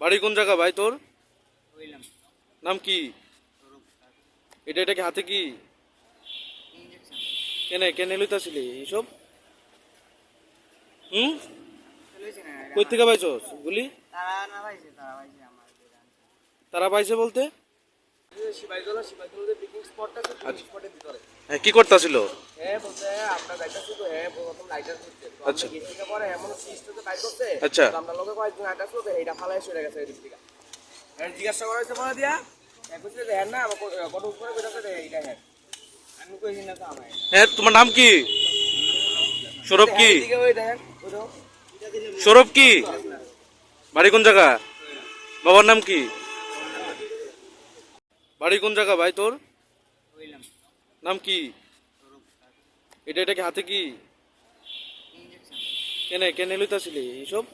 বাড়ি কোন জায়গা ভাই তোর? হইলাম নাম কি? এটা কি হাতে কি? ইনজেকশন কেনে কেনে লইতাছিলি এইসব? হুম? চলেছে না কই থেকে পাইছস গুলি? তারা না পাইছে তারা পাইছে আমার তারা পাইছে বলতে? শিবাইগুলো পিকনিক স্পটটা আছে পিকনিক স্পটের ভিতরে। হ্যাঁ, কি করতাছিল? হ্যাঁ বলতে আপনার যাইতাছি তো হ্যাঁ প্রথম লাইটার করতে তো আচ্ছা। আমরা গেট থেকে পরে এমন সিস্টেমে বাইর করতে আচ্ছা। তো আমরা লোকে কয়েকজন আটা করতে এইটা ফালাই সরে গেছে এই দিক থেকে হ্যাঁ জিজ্ঞাসা করা হয়েছে বলে দিয়া হ্যাঁ বুঝলে হ্যাঁ না আমার কত উপরে বেরোতে এইটা হ্যাঁ আমি কইছি না তো আমার হ্যাঁ, তোমার নাম কি? সৌরভ কি? এদিকে ওই দেখেন ওই তো সৌরভ কি? বাড়ি কোন জায়গা? বাবার নাম কি? বাড়ি কোন জায়গা ভাই তোর? হইলাম নাম কি? এটা কি হাতে কি? ইনজেকশন কেনে কেনে লইতাছিলি এইসব?